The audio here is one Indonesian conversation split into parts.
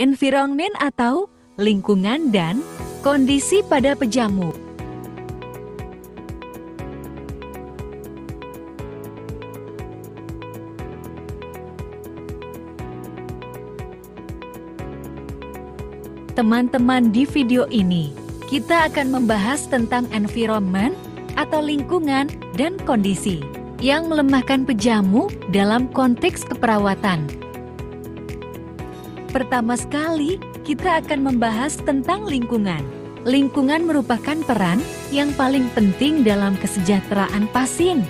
environment atau lingkungan dan kondisi pada pejamu. Teman-teman, di video ini kita akan membahas tentang environment atau lingkungan dan kondisi yang melemahkan pejamu dalam konteks keperawatan. Pertama sekali, kita akan membahas tentang lingkungan. Lingkungan merupakan peran yang paling penting dalam kesejahteraan pasien.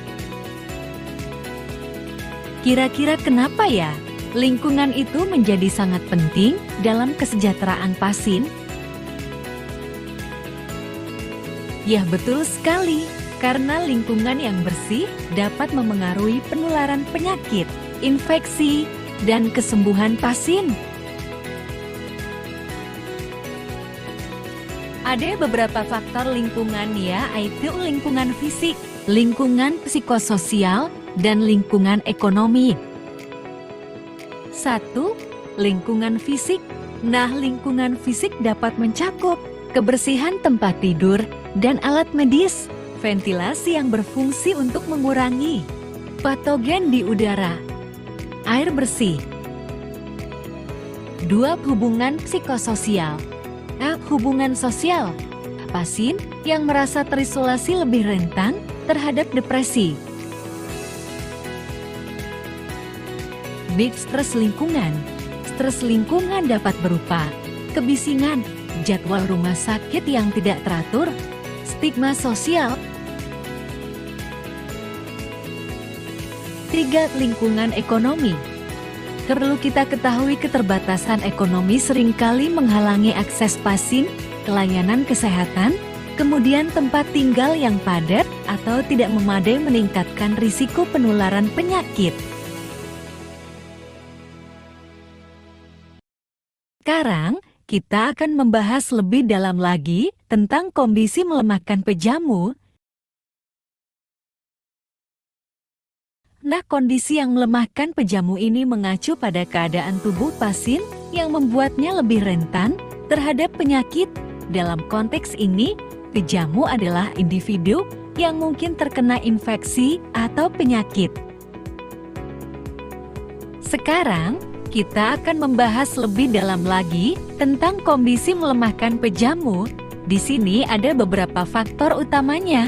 Kira-kira kenapa ya lingkungan itu menjadi sangat penting dalam kesejahteraan pasien? Ya, betul sekali, karena lingkungan yang bersih dapat memengaruhi penularan penyakit, infeksi, dan kesembuhan pasien. Ada beberapa faktor lingkungan ya, yaitu lingkungan fisik, lingkungan psikososial, dan lingkungan ekonomi. 1. Lingkungan fisik. Nah, lingkungan fisik dapat mencakup kebersihan tempat tidur dan alat medis, ventilasi yang berfungsi untuk mengurangi patogen di udara, air bersih. 2. Hubungan psikososial. Hubungan sosial. Pasien yang merasa terisolasi lebih rentan terhadap depresi. Stres lingkungan. Stres lingkungan dapat berupa kebisingan, jadwal rumah sakit yang tidak teratur, stigma sosial. 3. Lingkungan ekonomi. Perlu kita ketahui keterbatasan ekonomi seringkali menghalangi akses pasien ke layanan kesehatan, kemudian tempat tinggal yang padat atau tidak memadai meningkatkan risiko penularan penyakit. Sekarang, kita akan membahas lebih dalam lagi tentang kondisi melemahkan pejamu. Nah, kondisi yang melemahkan pejamu ini mengacu pada keadaan tubuh pasien yang membuatnya lebih rentan terhadap penyakit. Dalam konteks ini, pejamu adalah individu yang mungkin terkena infeksi atau penyakit. Sekarang, kita akan membahas lebih dalam lagi tentang kondisi melemahkan pejamu. Di sini ada beberapa faktor utamanya.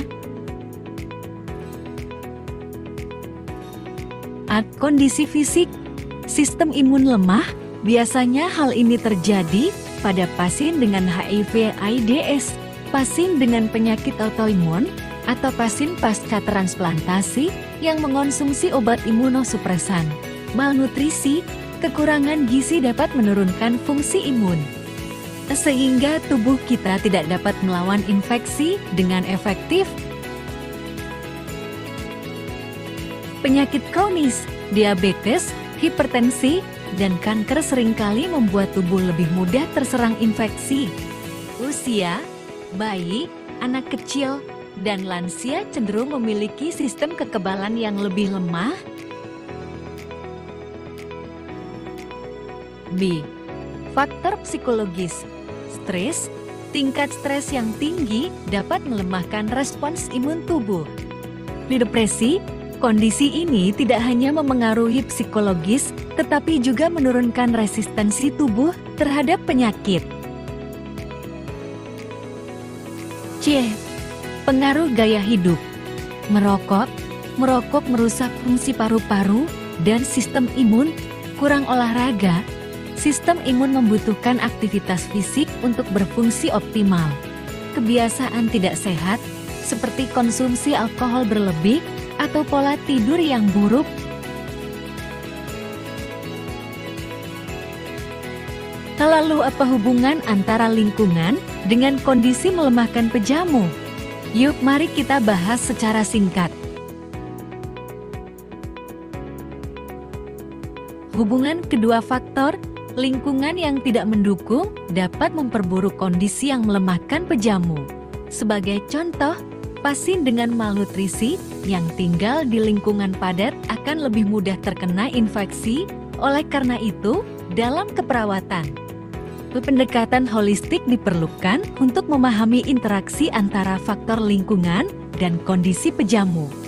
Kondisi fisik. Sistem imun lemah. Biasanya hal ini terjadi pada pasien dengan HIV/AIDS, pasien dengan penyakit autoimun, atau pasien pasca transplantasi yang mengonsumsi obat imunosupresan. Malnutrisi. Kekurangan gizi dapat menurunkan fungsi imun, sehingga tubuh kita tidak dapat melawan infeksi dengan efektif. Penyakit kronis, diabetes, hipertensi, dan kanker seringkali membuat tubuh lebih mudah terserang infeksi. Usia, bayi, anak kecil, dan lansia cenderung memiliki sistem kekebalan yang lebih lemah. B. Faktor psikologis. Stres. Tingkat stres yang tinggi dapat melemahkan respons imun tubuh. Di depresi, kondisi ini tidak hanya memengaruhi psikologis, tetapi juga menurunkan resistensi tubuh terhadap penyakit. C. Pengaruh gaya hidup. Merokok merusak fungsi paru-paru dan sistem imun. Kurang olahraga. Sistem imun membutuhkan aktivitas fisik untuk berfungsi optimal. Kebiasaan tidak sehat, seperti konsumsi alkohol berlebih atau pola tidur yang buruk. Lalu apa hubungan antara lingkungan dengan kondisi melemahkan pejamu? Yuk, mari kita bahas secara singkat. Hubungan kedua faktor. Lingkungan yang tidak mendukung dapat memperburuk kondisi yang melemahkan pejamu. Sebagai contoh, pasien dengan malnutrisi yang tinggal di lingkungan padat akan lebih mudah terkena infeksi. Oleh karena itu, dalam keperawatan, Pendekatan holistik diperlukan untuk memahami interaksi antara faktor lingkungan dan kondisi pejamu.